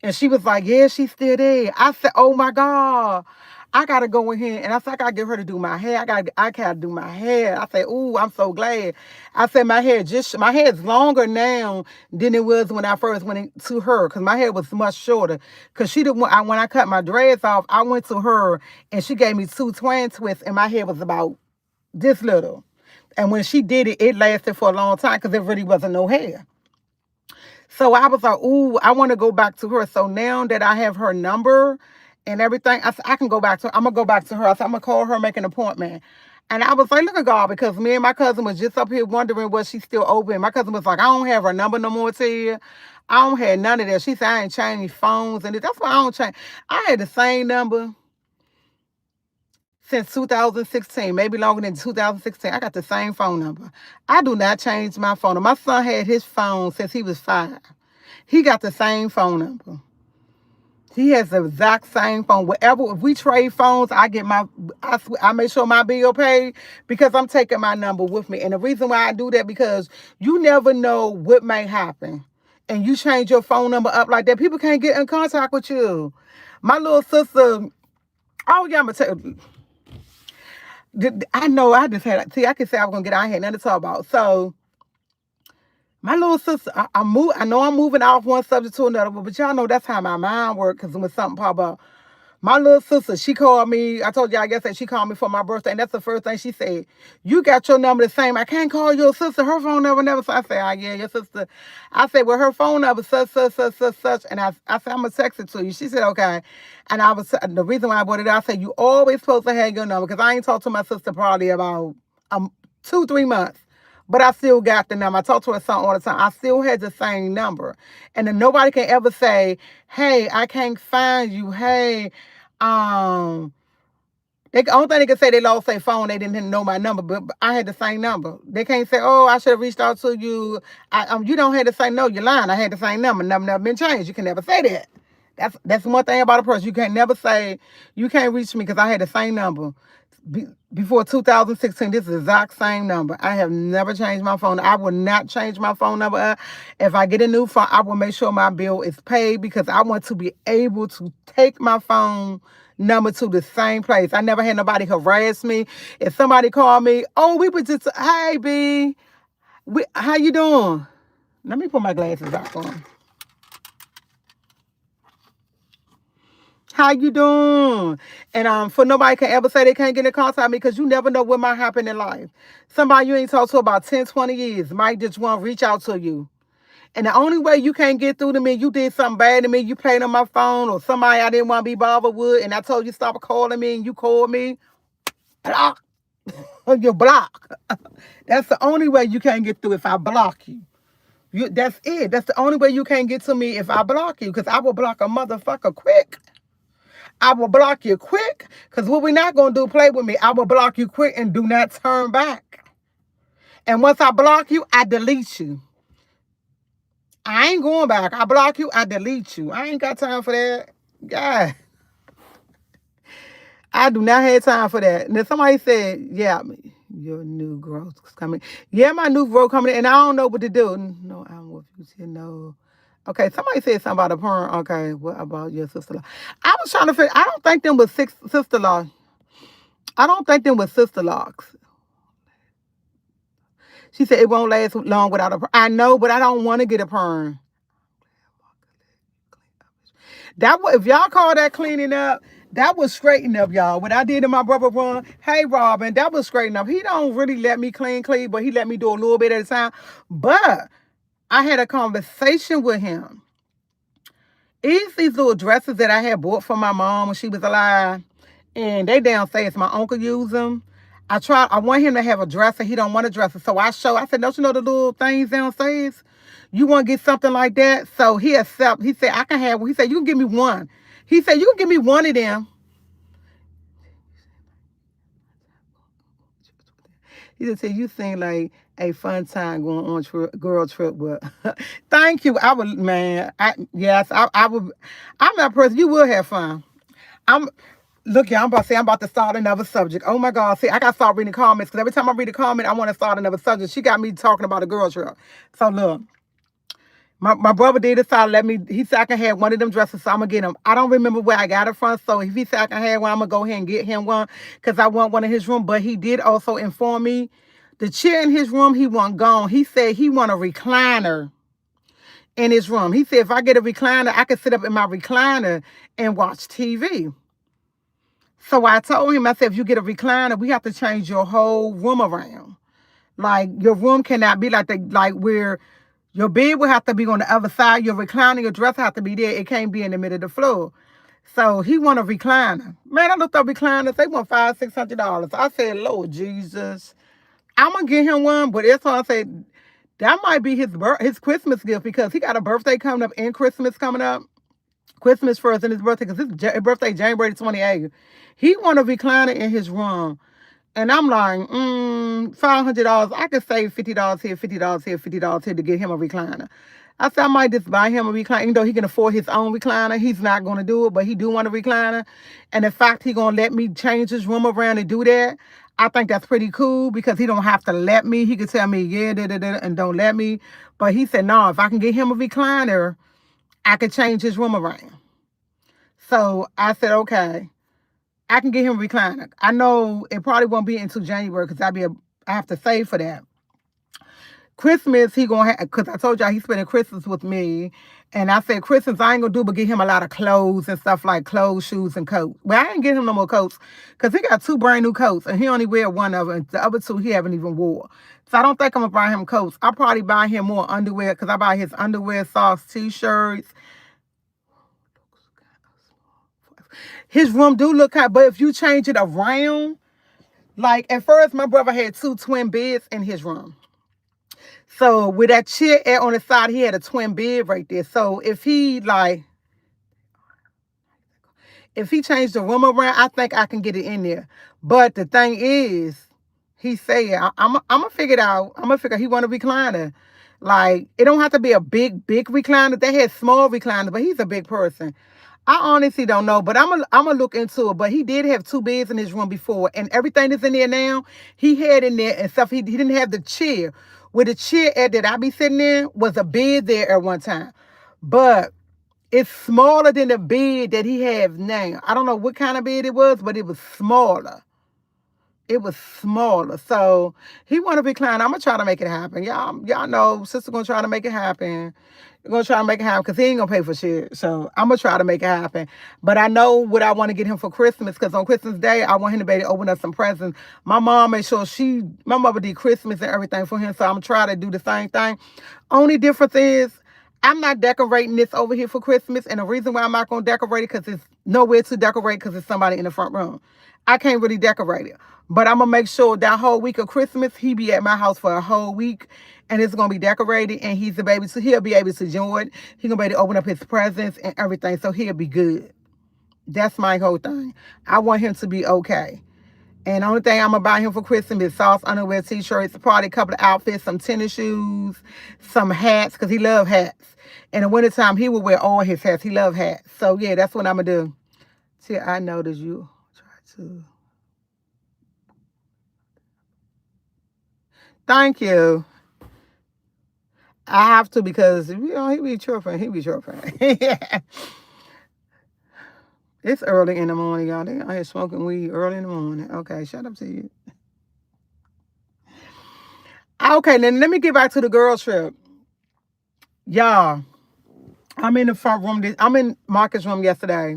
And she was like, yeah, she's still there. I said, oh my God. I gotta go in here. And I said, I gotta get her to do my hair. I gotta do my hair. I said, ooh, I'm so glad. I said, my hair is longer now than it was when I first went to her, because my hair was much shorter. Because she didn't when I cut my dreads off, I went to her and she gave me 2 twin twists and my hair was about this little. And when she did it, it lasted for a long time because there really wasn't no hair. So I was like, ooh, I want to go back to her. So now that I have her number and everything, I said, I can go back to her. I'm going to go back to her. I said, I'm going to call her, make an appointment. And I was like, look at God, because me and my cousin was just up here wondering was she still open. My cousin was like, I don't have her number no more, Tia. I don't have none of that. She said, I ain't changed phones. And that's why I don't change. I had the same number since 2016, maybe longer than 2016. I got the same phone number. I do not change my phone number. My son had his phone since he was 5. He got the same phone number. He has the exact same phone. Whatever, if we trade phones, I make sure my bill paid because I'm taking my number with me. And the reason why I do that, because you never know what may happen. And you change your phone number up like that, people can't get in contact with you. My little sister, oh yeah, I'm going to tell you. I know I just had, see, I could say I was going to get out here and nothing to talk about. So, my little sister, I know I'm moving off one subject to another, but y'all know that's how my mind works, because when something pop up, my little sister, she called me. I told y'all yesterday she called me for my birthday, and that's the first thing she said. You got your number the same. I can't call your sister. Her phone number never. So I said, oh, yeah, your sister. I said, well, her phone number such, such, such, such, such. And I said, I'm going to text it to you. She said, okay. And the reason why I brought it out, I said, you always supposed to have your number, because I ain't talked to my sister probably about 2-3 months. But I still got the number. I talk to her son all the time. I still had the same number. And then nobody can ever say, hey, I can't find you. Hey, the only thing they can say, they lost their phone, they didn't know my number, but I had the same number. They can't say, oh, I should have reached out to you. You don't have to say, no, you're lying. I had the same number. Number never been changed. You can never say that. That's one thing about a person. You can never say, you can't reach me because I had the same number. Before 2016, this is the exact same number. I have never changed my phone. I will not change my phone number. If I get a new phone, I will make sure my bill is paid, because I want to be able to take my phone number to the same place. I never had nobody harass me. If somebody called me, oh, we were just, hey, B, how you doing? Let me put my glasses back on. How you doing? And for nobody can ever say they can't get in contact with me, because you never know what might happen in life. Somebody you ain't talked to about 10, 20 years might just want to reach out to you. And the only way you can't get through to me, you did something bad to me, you played on my phone, or somebody I didn't want to be bothered with, and I told you stop calling me, and you called me, block. You block. That's the only way you can't get through, if I block you. That's it. That's the only way you can't get to me, if I block you, because I will block a motherfucker quick. I will block you quick, because what we're not going to do, play with me. I will block you quick and do not turn back. And once I block you, I delete you. I ain't going back. I block you, I delete you. I ain't got time for that. God, I do not have time for that. And then somebody said, yeah, your new growth is coming. Yeah, my new growth coming, and I don't know what to do. No, I'm with you. No. Okay, somebody said something about a perm. Okay, what about your sister-in-law? I was trying to figure, I don't think them was sister-in-law. I don't think them was sister-in-laws. She said it won't last long without a perm. I know, but I don't want to get a perm. If y'all call that cleaning up, that was straightening up, y'all. What I did in my brother run, hey Robin, that was straightening up. He don't really let me clean, but he let me do a little bit at a time. But I had a conversation with him. It's these little dresses that I had bought for my mom when she was alive, and they downstairs. My uncle used them. I want him to have a dresser. He don't want a dresser. So I said, don't you know the little things downstairs? You want to get something like that? So he said, I can have one. He said, you can give me one. He said, you can give me one of them. He just said, you seem like a fun time going on girl trip with. Thank you. I would, man. I would. I'm that person. You will have fun. I'm Look, yeah, I'm about to start another subject. Oh my God. See, I gotta start reading comments because every time I read a comment, I want to start another subject. She got me talking about a girl trip. So look, my brother did decide to let me, he said I can have one of them dresses, so I'm gonna get him. I don't remember where I got it from. So if he said I can have one, I'm gonna go ahead and get him one because I want one in his room. But he did also inform me the chair in his room, he want gone. He said he want a recliner in his room. He said if I get a recliner, I can sit up in my recliner and watch TV. So I told him, I said, if you get a recliner, we have to change your whole room around. Like your room cannot be like where your bed will have to be on the other side. Your recliner, your dresser have to be there. It can't be in the middle of the floor. So he want a recliner. Man, I looked up recliners. They want $500-$600. I said, Lord Jesus, I'm gonna get him one. But that's why I said that might be his Christmas gift because he got a birthday coming up and Christmas coming up. Christmas first and his birthday because his birthday January 28th. He want a recliner in his room. And I'm like, $500. I could save $50 here, $50 here, $50 here to get him a recliner. I said I might just buy him a recliner, even though he can afford his own recliner. He's not going to do it, but he do want a recliner. And the fact he going to let me change his room around and do that, I think that's pretty cool because he don't have to let me. He could tell me, yeah, and don't let me. But he said, no, if I can get him a recliner, I could change his room around. So I said, okay. I can get him a recliner. I know it probably won't be until January because I have to save for that. Christmas, he gonna have, because I told y'all he's spending Christmas with me. And I said, Christmas, I ain't gonna do but get him a lot of clothes and stuff like clothes, shoes, and coats. Well, I ain't get him no more coats because he got 2 brand new coats and he only wear one of them. The other 2 he haven't even wore. So I don't think I'm gonna buy him coats. I'll probably buy him more underwear because I buy his underwear, socks, t-shirts. His room do look hot, but if you change it around, like at first my brother had 2 twin beds in his room. So with that chair on the side, he had a twin bed right there. So if he changed the room around, I think I can get it in there. But the thing is, he said, I'm gonna figure it out. I'm gonna figure he want a recliner. Like it don't have to be a big recliner. They had small recliners, but he's a big person. I honestly don't know, but I'm gonna look into it. But he did have 2 beds in his room before, and everything that's in there now, he had in there and stuff. He didn't have the chair. Where the chair that I be sitting in was a bed there at one time, but it's smaller than the bed that he has now. I don't know what kind of bed it was, but it was smaller. It was smaller. So he want to recline. I'm gonna try to make it happen. Y'all know sister gonna try to make it happen. You're gonna try to make it happen because he ain't gonna pay for shit. So I'm gonna try to make it happen. But I know what I want to get him for Christmas because on Christmas Day I want him to be able to open up some presents. My mom made sure my mother did Christmas and everything for him. So I'm trying to do the same thing. Only difference is I'm not decorating this over here for Christmas. And the reason why I'm not gonna decorate it because it's nowhere to decorate because there's somebody in the front room. I can't really decorate it. But I'm going to make sure that whole week of Christmas, he be at my house for a whole week. And it's going to be decorated. And he'll be able to enjoy it. He's going to be able to open up his presents and everything. So he'll be good. That's my whole thing. I want him to be okay. And the only thing I'm going to buy him for Christmas is socks, underwear, t-shirts, probably a couple of outfits, some tennis shoes, some hats, because he loves hats. In the wintertime, he will wear all his hats. He loves hats. So, yeah, that's what I'm going to do. See, I noticed you try to... Thank you. I have to because he be chirping. He be chirping. It's early in the morning, y'all. They out here smoking weed early in the morning. Okay, shut up to you. Okay, then let me get back to the girl trip. Y'all, I'm in the front room. I'm in Marcus' room yesterday.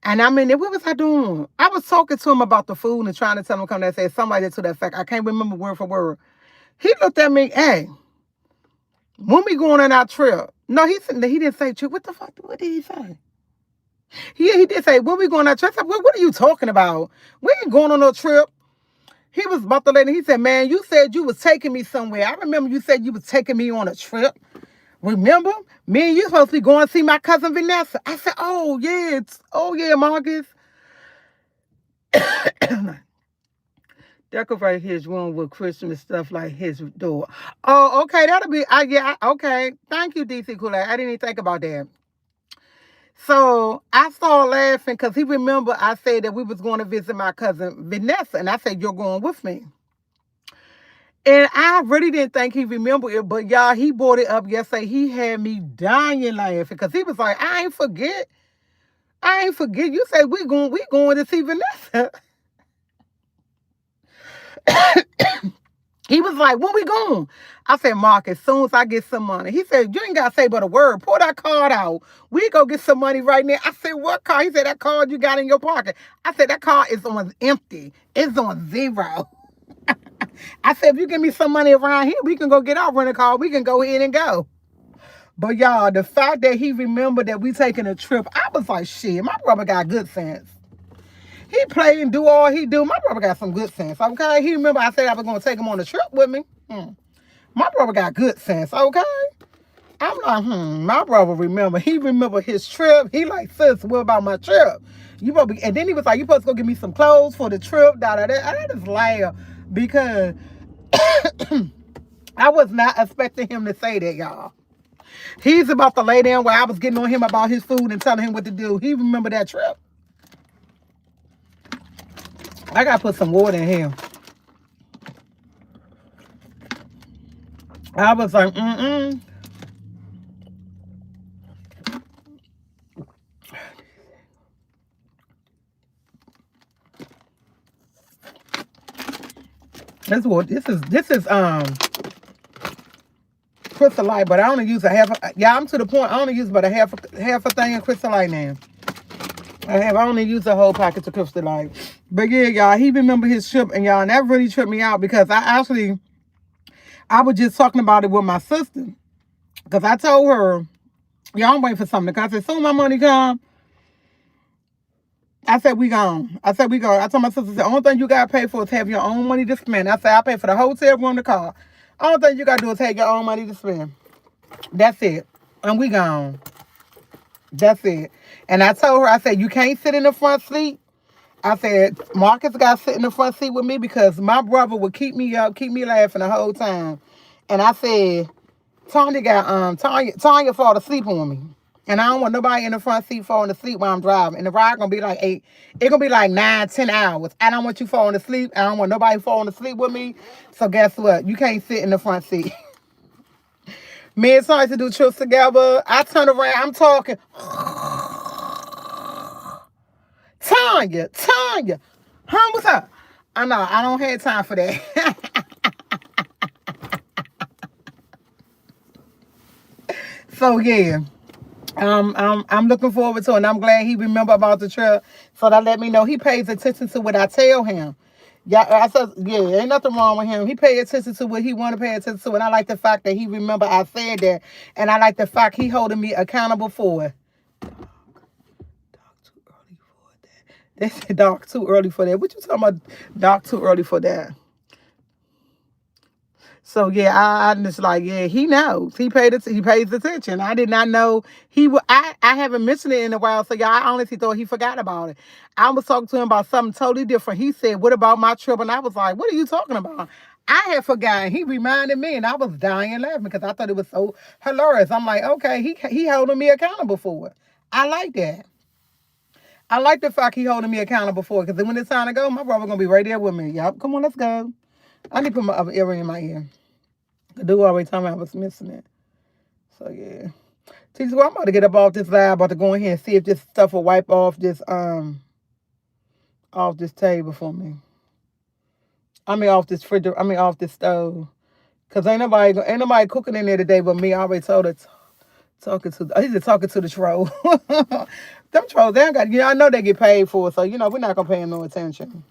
And I'm in there. What was I doing? I was talking to him about the food and trying to tell him come there and say somebody to that fact. I can't remember word for word. He looked at me, hey, when we going on our trip? No, he said he didn't say trip. What the fuck? What did he say? Yeah, he did say, when we going on our trip? I said, what are you talking about? We ain't going on no trip. He was about to let him. He said, man, you said you was taking me somewhere. I remember you said you was taking me on a trip. Remember? Me and you supposed to be going to see my cousin Vanessa. I said, oh, yeah. Oh, yeah, Marcus. Decorate his room with Christmas stuff like his door. Oh, okay. That'll be, okay. Thank you, DC Kool-Aid. I didn't even think about that. So I started laughing because he remembered I said that we was going to visit my cousin Vanessa. And I said, you're going with me. And I really didn't think he remembered it, but y'all, he brought it up yesterday. He had me dying laughing because he was like, I ain't forget. I ain't forget. You said we going to see Vanessa. He was like, when we going? I said, Mark, as soon as I get some money. He said, you ain't got to say but a word. Pull that card out. We go get some money right now. I said, what card? He said, that card you got in your pocket. I said, that card is on empty. It's on zero. I said, if you give me some money around here, we can go get our rental car. We can go ahead and go. But y'all, the fact that he remembered that we taking a trip, I was like, shit, my brother got good sense. He play and do all he do. My brother got some good sense, okay? He remember I said I was going to take him on a trip with me. My brother got good sense, okay? I'm like, my brother remember. He remember his trip. He like, sis, what about my trip? You probably, and then he was like, you supposed to go get me some clothes for the trip, da-da-da. I just laugh because I was not expecting him to say that, y'all. He's about to lay down where I was getting on him about his food and telling him what to do. He remember that trip. I got to put some water in here. I was like, This is Crystal Light, but I only use a half. Yeah, I'm to the point. I only use about a half a thing of Crystal Light now. I only use a whole package of Crystal Light. But yeah, y'all, he remember his trip, and y'all, and that really tripped me out because I was just talking about it with my sister. Because I told her, y'all, I'm waiting for something. Because I said, soon my money come, I said, we gone. I said, we go. I told my sister, the only thing you got to pay for is have your own money to spend. I said, I pay for the hotel room, the car. Only thing you got to do is have your own money to spend. That's it. And we gone. That's it. And I told her, I said, you can't sit in the front seat. I said, Marcus got to sit in the front seat with me because my brother would keep me up, keep me laughing the whole time. And I said, Tanya fall asleep on me. And I don't want nobody in the front seat falling asleep while I'm driving. And the ride gonna be like it's gonna be like 9, 10 hours. I don't want you falling asleep. I don't want nobody falling asleep with me. So guess what? You can't sit in the front seat. Me and Tanya to do trips together. I turn around, I'm talking. Tanya. Huh, what's up? I know, I don't have time for that. So yeah. I'm looking forward to it, and I'm glad he remember about the trip. So that let me know he pays attention to what I tell him. Yeah, I said, yeah, ain't nothing wrong with him. He pay attention to what he want to pay attention to, and I like the fact that he remember I said that, and I like the fact he holding me accountable for it. Dog too early for that. They said dog too early for that. What you talking about? Dog too early for that. So yeah, I'm just like, yeah, he knows. He pays attention. I did not know he would. I haven't mentioned it in a while, so yeah, I honestly thought he forgot about it. I was talking to him about something totally different. He said, "What about my trip?" And I was like, "What are you talking about?" I had forgotten. He reminded me, and I was dying laughing because I thought it was so hilarious. I'm like, okay, he holding me accountable for it. I like that. I like the fact he holding me accountable for it because then when it's time to go, my brother gonna be right there with me. Yup, come on, let's go. I need to put my other earring in my ear. The dude always told me I was missing it. So yeah. Teacher, well, I'm about to get up off this lab, about to go in here and see if this stuff will wipe off this table for me. I mean off this fridge. I mean off this stove. Cause ain't nobody cooking in there today but me. I already told her He's just talking to the troll. Them trolls, they ain't got, I know they get paid for it, so we're not gonna pay him no attention.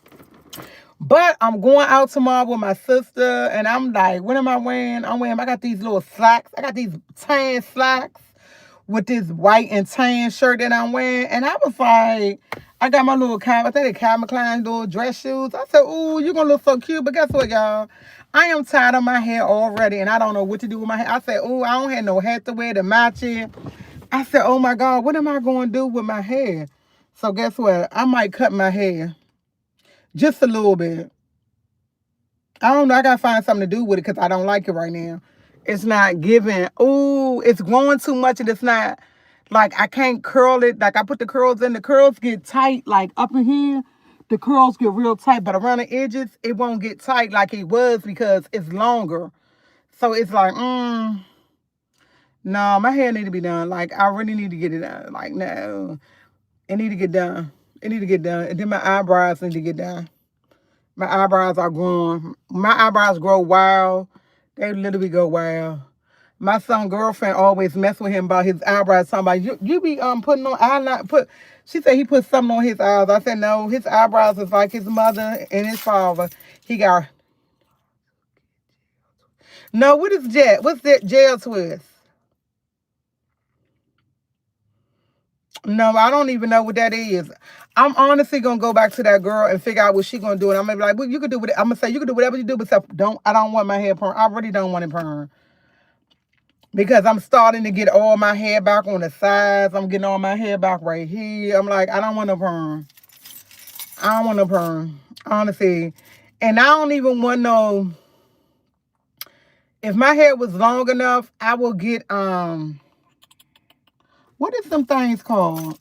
But I'm going out tomorrow with my sister, and I'm like, what am I wearing? I got these little slacks. I got these tan slacks with this white and tan shirt that I'm wearing. And I was like, I got my little I think they Calvin Klein little dress shoes. I said, ooh, you're gonna look so cute. But guess what, y'all? I am tired of my hair already, and I don't know what to do with my hair. I said, ooh, I don't have no hat to wear to match it. I said, oh my God, what am I gonna do with my hair? So guess what? I might cut my hair just a little bit. I don't know. I gotta find something to do with it because I don't like it right now. It's not giving. Ooh, it's growing too much and it's not like I can't curl it. Like I put the curls in, the curls get tight. Like up in here, the curls get real tight, but around the edges, it won't get tight like it was because it's longer. So it's like, no, my hair need to be done. Like I really need to get it done. Like no, it need to get done. It need to get done. And then my eyebrows need to get done. My eyebrows are growing. My eyebrows grow wild. They literally go wild. My son girlfriend always mess with him about his eyebrows. Talking about you be putting on eyeliner. She said he put something on his eyes. I said no, his eyebrows is like his mother and his father. He got no. What is jet? What's that gel twist? No, I don't even know what that is. I'm honestly gonna go back to that girl and figure out what she gonna do. And I'm gonna be like, well, you can do what I'm gonna say. You can do whatever you do, but I don't want my hair perm. I really don't want it perm because I'm starting to get all my hair back on the sides. I'm getting all my hair back right here. I'm like, I don't want no perm. I don't want no perm, honestly. And I don't even want no. If my hair was long enough, I will get what is some things called?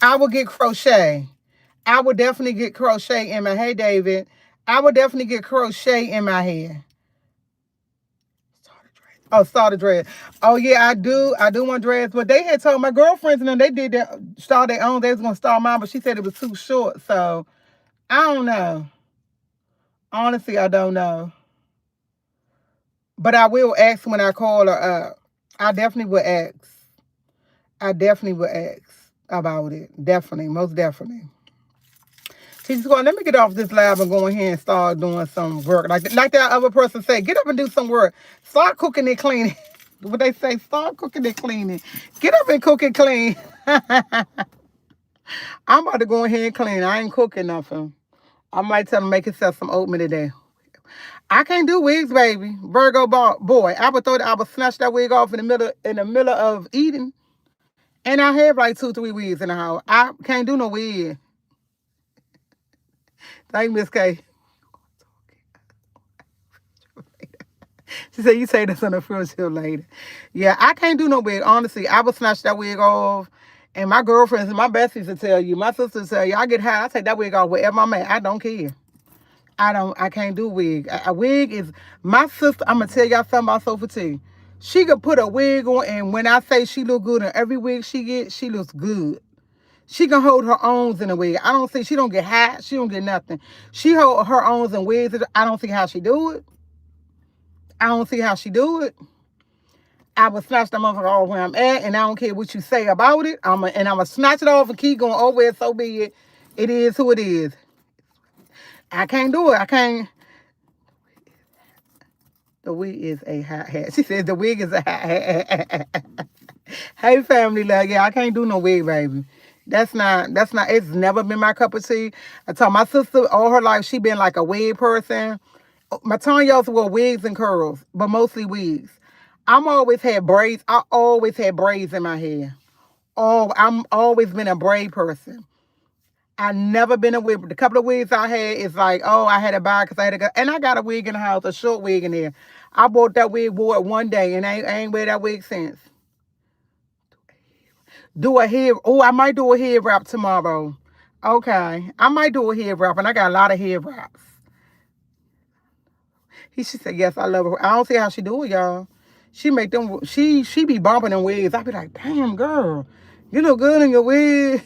I will get crochet. I would definitely get crochet in my hair, David. I would definitely get crochet in my hair. Oh, started dread. Oh yeah, I do. I do want dreads. But they had told my girlfriends and them they did that start their own. They was gonna start mine, but she said it was too short. So I don't know. Honestly, I don't know. But I will ask when I call her up. I definitely will ask. I definitely will ask about it. Definitely, most definitely. She's going, let me get off this lab and go in here and start doing some work. Like that other person said, get up and do some work. Start cooking and cleaning. What they say, start cooking and cleaning. Get up and cook and clean. I'm about to go in here and clean. I ain't cooking nothing. I might tell them make yourself some oatmeal today. I can't do wigs, baby. Virgo boy. I would snatch that wig off in the middle of eating. And I have like 2-3 wigs in the house. I can't do no wig. Thank Miss K. She said, you say this on the first hill later. Yeah, I can't do no wig. Honestly, I would snatch that wig off. And my girlfriends and my besties will tell you, my sisters tell you, I get high, I take that wig off wherever I'm at. I don't care. I can't do wig. A wig is, my sister, I'm going to tell y'all something about Sophie T. She could put a wig on, and when I say she look good in every wig she gets, she looks good. She can hold her owns in a wig. I don't see, she don't get hot. She don't get nothing. She hold her owns in wigs. I don't see how she do it. I don't see how she do it. I would snatch the motherfucker off where I'm at, and I don't care what you say about it. I'm going to snatch it off and keep going, oh, well, so be it. It is who it is. I can't do it. I can't. The wig is a hot hat. She says the wig is a hot hat. Hey, family, love. Yeah, I can't do no wig, baby. That's not, it's never been my cup of tea. I told my sister all her life, she been like a wig person. My Tanya also wore wigs and curls, but mostly wigs. I'm always had braids. I always had braids in my hair. Oh, I'm always been a braid person. I never been a wig. The couple of wigs I had is like, oh, I had to buy because I had to go. And I got a wig in the house, a short wig in there. I bought that wig, wore it one day, and I ain't wear that wig since. Do a hair. Oh, I might do a hair wrap tomorrow. Okay. I might do a hair wrap, and I got a lot of hair wraps. She said, yes, I love her. I don't see how she do it, y'all. She make them, she be bumping them wigs. I be like, damn, girl, you look good in your wig.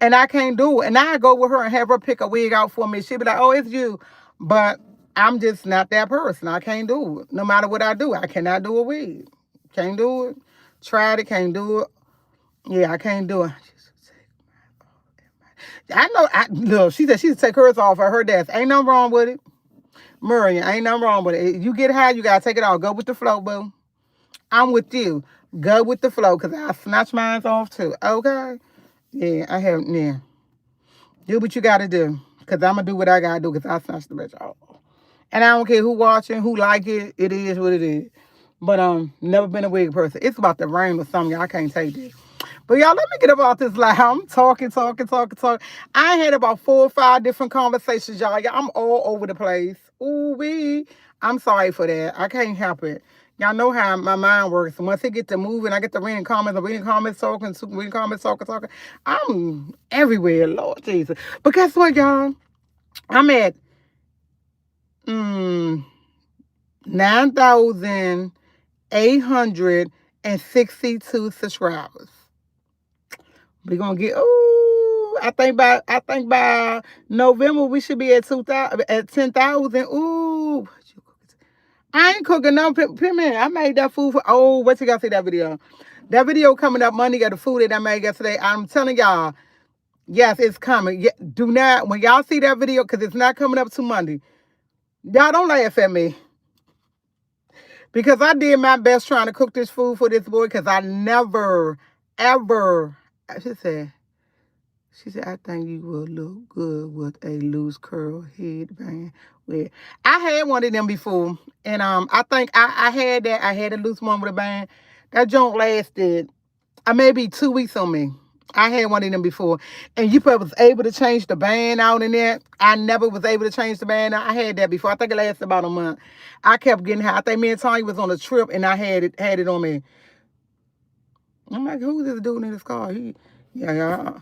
And I can't do it. And I go with her and have her pick a wig out for me. She be like, oh, it's you. But I'm just not that person. I can't do it. No matter what I do, I cannot do a wig. Can't do it. Tried it, can't do it. Yeah, I can't do it. I know. Look, she said she take hers off at her desk. Ain't nothing wrong with it. Murian, ain't nothing wrong with it. You get high, you gotta take it off. Go with the flow, boo. I'm with you. Go with the flow, cause I snatch mine off too. Okay. Yeah, I have. Yeah. Do what you gotta do, cause I'm gonna do what I gotta do, cause I snatched the bitch off. And I don't care who watching, who like it. It is what it is. But never been a wig person. It's about the rain or something. I can't take this. But y'all, let me get about this loud. I'm talking. I had about 4 or 5 different conversations, y'all. I'm all over the place. Ooh wee. I'm sorry for that. I can't help it. Y'all know how my mind works. And once it get to moving, I get to reading comments, talking. I'm everywhere, Lord Jesus. But guess what, y'all? I'm at 9,862 subscribers. We're gonna get I think by November we should be at 2,000 at 10,000. Ooh. I ain't cooking no man. I made that food for what you gotta see that video. That video coming up Monday got the food that I made yesterday. I'm telling y'all, yes, it's coming. Yeah, do not when y'all see that video, because it's not coming up to Monday. Y'all don't laugh at me. Because I did my best trying to cook this food for this boy, because I never, ever, she said, I think you will look good with a loose curl headband. With I had one of them before, and I think I had that. I had a loose one with a band. That joint lasted maybe 2 weeks on me. I had one of them before, and you probably was able to change the band out in there. I never was able to change the band out. I had that before. I think it lasted about a month. I kept getting high. I think me and Tanya was on a trip, and I had it on me. I'm like, who's this dude in this car? Yeah.